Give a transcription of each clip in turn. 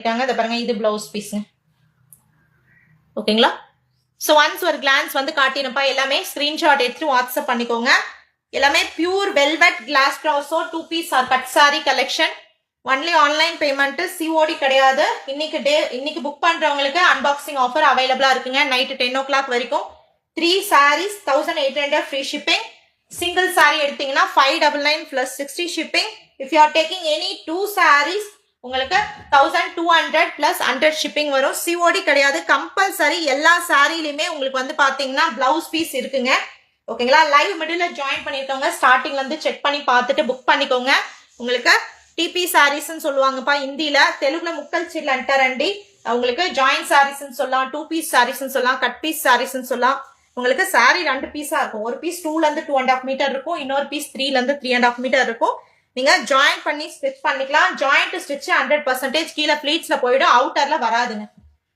இத பாருங்க இது பிளவுஸ் பீஸ் ஓகேங்களா சோ ஒன்ஸ் ஒரு கிளான்ஸ் வந்து காட்டினப்பா எல்லாமே ஸ்கிரீன்ஷாட் எடுத்து வாட்ஸ்அப் பண்ணிக்கோங்க எல்லாமே pure velvet glass trousseau 2 piece or cut sari collection only online payment COD கிடையாது இன்னைக்கு புக் பண்றவங்களுக்கு அன்பாக்சிங் ஆஃபர் அவைலபிளா இருக்குங்க நைட் 10 o'clock வரைக்கும் 3 sarees 1800 free shipping single saree எடுத்தீங்கன்னா 599 plus 60 shipping if you are taking any 2 sarees உங்களுக்கு 1200 plus 100 shipping வரும் COD கிடையாது கம்பல்சரி எல்லா சாரிலையுமே உங்களுக்கு வந்து பாத்தீங்கன்னா பிளவுஸ் பீஸ் இருக்குங்க ஓகேங்களா லைவ் மிடில் ஜாயின் பண்ணிருக்கவங்க ஸ்டார்டிங்ல இருந்து செக் பண்ணி பார்த்துட்டு புக் பண்ணிக்கோங்க உங்களுக்கு டிபி சாரீஸ்ன்னு சொல்லுவாங்கப்பா ஹிந்தில தெலுங்குல முக்கல் சில் அண்டரண்டி உங்களுக்கு ஜாயின் சாரீஸ்ன்னு சொல்லலாம் 2 பீஸ் சாரீஸ்ன்னு சொல்லலாம் கட் பீஸ் சாரீஸ்ன்னு சொல்லலாம் உங்களுக்கு சாரி 2 பீஸா இருக்கும் ஒரு பீஸ் 2ல இருந்து 2.5 மீட்டர் இருக்கும் இன்னொரு பீஸ் 3ல இருந்து 3.5 மீட்டர் இருக்கும் நீங்க ஜாயின் பண்ணி ஸ்டிச் பண்ணிக்கலாம் ஜாயிண்ட் ஸ்டிச் 100% கீழே ப்ளீட்ஸ்ல போயிடும் அவுட்டர்ல வராதுங்க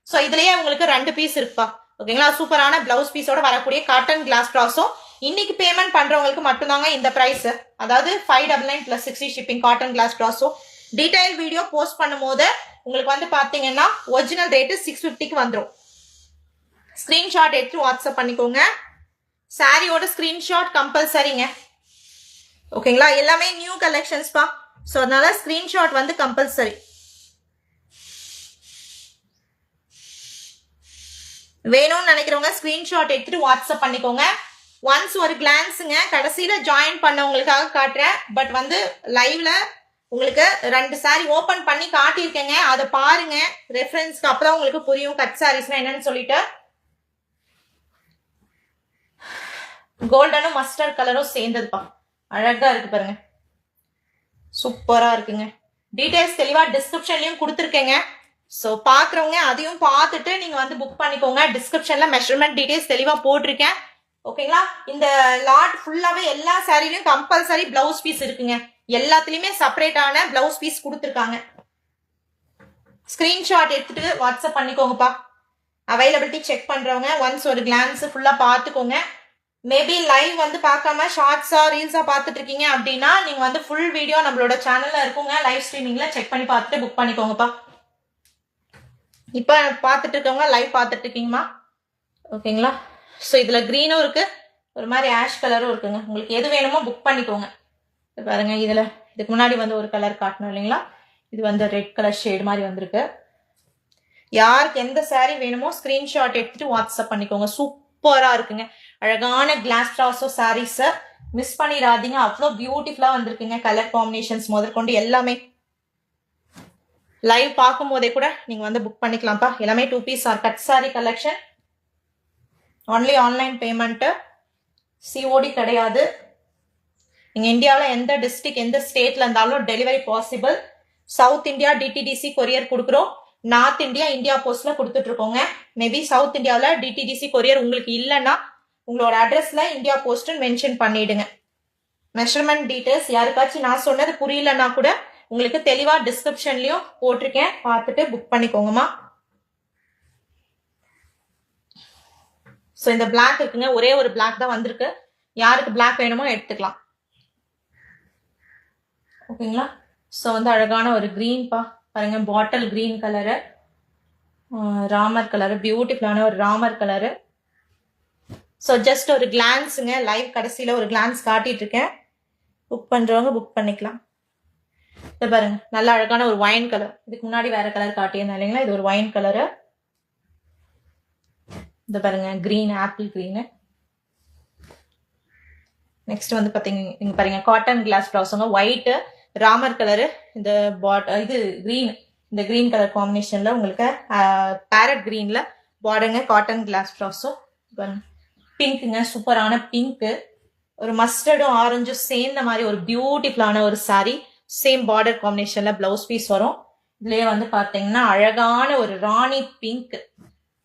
சோ இதுலயே உங்களுக்கு 2 பீஸ் இருக்குப்பா ஓகேங்களா சூப்பரான பிளவுஸ் பீஸோட வரக்கூடிய காட்டன் கிளாஸ் ட்ராஸும் இன்னைக்கு பேமெண்ட் பண்றவங்களுக்கு மட்டும்தாங்க இந்த பிரைஸ் அதாவது 599 plus 60 shipping காட்டன் கிளாஸ் ட்ராஸும் டீடைல் வீடியோ போஸ்ட் பண்ணும்போது உங்களுக்கு வந்து பாத்தீங்கன்னா ஒரிஜினல் ரேட் 650க்கு வந்துடும் ஸ்கிரீன்ஷாட் எடுத்து வாட்ஸ்அப் பண்ணிக்கோங்க சாரியோட ஸ்கிரீன்ஷாட் கம்பல்சரிங்க ஓகேங்களா எல்லாமே நியூ கலெக்ஷன்ஸ் பா சோ அதனால ஸ்கிரீன்ஷாட் வந்து கம்பல்சரி வேணும்னு நினைக்கிறவங்க ஸ்கிரீன்ஷாட் எடுத்துட்டு வாட்ஸ்அப் பண்ணிக்கோங்க ஒன்ஸ் ஒரு கிளான்ஸுங்க கடைசியில ஜாயின் பண்ணவங்களுக்காக காட்டுறேன் பட் வந்து லைவ்ல உங்களுக்கு 2 சாரி ஓபன் பண்ணி காட்டியிருக்கேங்க அதை பாருங்க ரெஃபரன்ஸ்க்கு அப்பதான் உங்களுக்கு புரியும் கட் சாரீஸ்னா என்னன்னு சொல்லிட்டு கோல்டனும் மஸ்டர்ட் கலரும் சேர்ந்ததுப்பா அழகா இருக்கு பாருங்க சூப்பரா இருக்குங்க டீடைல்ஸ் தெளிவா டிஸ்கிரிப்ஷன்லயும் கொடுத்துருக்கேங்க சோ பாக்குறவங்க அதையும் பார்த்துட்டு நீங்க வந்து புக் பண்ணிக்கோங்க டிஸ்கிரிப்ஷன்ல மெஷர்மெண்ட் டீடைல்ஸ் தெளிவா போட்டிருக்கேன் ஓகேங்களா இந்த லாட் ஃபுல்லாவே எல்லா சாரிலையும் கம்பல்சரி பிளவுஸ் பீஸ் இருக்குங்க எல்லாத்துலயுமே செப்பரேட்டான பிளவுஸ் பீஸ் கொடுத்துருக்காங்க ஸ்கிரீன்ஷாட் எடுத்துட்டு வாட்ஸ்அப் பண்ணிக்கோங்கப்பா அவைலபிலிட்டி செக் பண்றவங்க ஒன்ஸ் ஒரு கிளான்ஸ் ஃபுல்லா பார்த்துக்கோங்க மேபி லைவ் வந்து பார்க்காம ஷார்ட்ஸா ரீல்ஸா பார்த்துட்டு இருக்கீங்க அப்படின்னா நீங்க வந்து ஃபுல் வீடியோ நம்மளோட சேனல்ல இருக்குங்க லைவ் ஸ்ட்ரீமிங்ல செக் பண்ணி பார்த்துட்டு புக் பண்ணிக்கோங்கப்பா இப்ப பார்த்துட்டு இருக்கவங்க லைவ் பார்த்துட்டு இருக்கீங்கம்மா ஓகேங்களா ஸோ இதுல கிரீனும் இருக்கு ஒரு மாதிரி ஆஷ் கலரும் இருக்குங்க உங்களுக்கு எது வேணுமோ புக் பண்ணிக்கோங்க பாருங்க இதுல இதுக்கு முன்னாடி வந்து ஒரு கலர் காட்டணும் இல்லைங்களா இது வந்து ரெட் கலர் ஷேட் மாதிரி வந்திருக்கு யாருக்கு எந்த சாரி வேணுமோ ஸ்கிரீன்ஷாட் எடுத்துட்டு வாட்ஸ்அப் பண்ணிக்கோங்க சூப்பரா இருக்குங்க அழகான கிளாஸ் ட்ராஸோ சாரீஸ் மிஸ் பண்ணிடாதீங்க அவ்வளோ பியூட்டிஃபுல்லா வந்திருக்குங்க கலர் காம்பினேஷன்ஸ் முதற்கொண்டு எல்லாமே லைவ் பார்க்கும் போதே கூட நீங்க வந்து புக் பண்ணிக்கலாம்ப்பா எல்லாமே 2 piece or cut sari collection only online payment COD கிடையாது நீங்க இந்தியாவில் எந்த டிஸ்ட்ரிக்ட் எந்த ஸ்டேட்ல இருந்தாலும் delivery possible south India DTDC courier கொடுக்குறோம் நார்த் இந்தியா இந்தியா போஸ்ட்ல கொடுத்துட்டு இருக்கோங்க மேபி சவுத் இந்தியாவில் டிடிடிசி கொரியர் உங்களுக்கு இல்லைன்னா உங்களோட அட்ரஸ்ல இந்தியா போஸ்ட் மென்ஷன் பண்ணிடுங்க மெஷர்மெண்ட் டீடைல்ஸ் யாருக்காச்சும் நான் சொன்னது புரியலன்னா கூட உங்களுக்கு தெளிவா டிஸ்கிரிப்ஷன்லயும் போட்டிருக்கேன் பார்த்துட்டு புக் பண்ணிக்கோங்கம்மா ஸோ இந்த பிளாக் இருக்குங்க ஒரே ஒரு பிளாக் தான் வந்திருக்கு யாருக்கு பிளாக் வேணுமோ எடுத்துக்கலாம் ஓகேங்களா ஸோ வந்து அழகான ஒரு கிரீன்பா பாருங்க bottle green colour Ramar colour பியூட்டிஃபுல்லான ஒரு ராமர் கலரு ஸோ ஜஸ்ட் ஒரு கிளான்ஸுங்க லைவ் கடைசியில் ஒரு கிளான்ஸ் காட்டிட்டு இருக்கேன் புக் பண்ணுறவங்க புக் பண்ணிக்கலாம் இதை பாருங்க நல்ல அழகான ஒரு ஒயின் கலர் இதுக்கு முன்னாடி வேற கலர் காட்டியிருந்தேன் இல்லைங்களா இது ஒரு ஒயின் கலரு இதை பாருங்க கிரீன் ஆப்பிள் கிரீனு நெக்ஸ்ட் வந்து பாத்தீங்க பாருங்க காட்டன் கிளாஸ் ட்ராஸுங்க ஒயிட் ராமர் கலரு இந்த இது கிரீன் இந்த கிரீன் கலர் காம்பினேஷன்ல உங்களுக்கு பேரட் கிரீன்ல பார்டருங்க காட்டன் கிளாஸ் ட்ராஸும் பிங்க்குங்க சூப்பரான பிங்க்கு ஒரு மஸ்டர்டும் ஆரஞ்சும் சேர்ந்த மாதிரி ஒரு பியூட்டிஃபுல்லான ஒரு சாரி சேம் பார்டர் காம்பினேஷன்ல பிளவுஸ் பீஸ் வரும் இதுலயே வந்து பாத்தீங்கன்னா அழகான ஒரு ராணி பிங்க்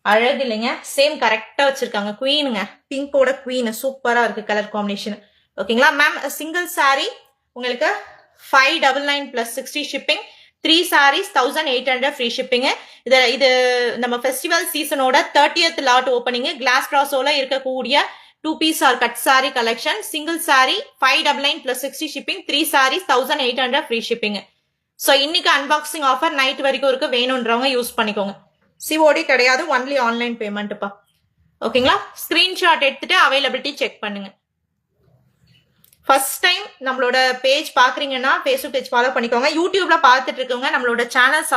அழகு இல்லைங்க சேம் கரெக்டா வச்சிருக்காங்க குவீனுங்க பிங்கோட குவீன் சூப்பரா இருக்கு கலர் காம்பினேஷன் ஓகேங்களா மேம் சிங்கிள் சாரி உங்களுக்கு 599 plus 60 shipping 3 sarees 1800 free shipping இது நம்ம ஃபெஸ்டிவல் சீசனோட 30th லாட் ஓப்பனிங் கிளாஸ் ட்ராஸோல இருக்கக்கூடிய 2 piece or cut saree collection single saree 599 plus 60 shipping 3 sarees 1800 free shipping so இன்னைக்கு அன்பாக்சிங் ஆஃபர் நைட் வரைக்கும் இருக்கு, வேணுன்றவங்க யூஸ் பண்ணிக்கோங்க. சிஓடி கிடையாது, ஒன்லி ஆன்லைன் பேமெண்ட்டுப்பா. ஓகேங்களா? ஸ்கிரீன்ஷாட் எடுத்துட்டு அவைலபிலிட்டி செக் பண்ணுங்க. ஃபர்ஸ்ட் டைம் நம்மளோட பேஜ் பாக்குறீங்கன்னா ஃபேஸ்புக் பேஜ் ஃபாலோ பண்ணிக்கோங்க. யூடியூப்ல பார்த்துட்டு இருக்கவங்க நம்மளோட சேனல்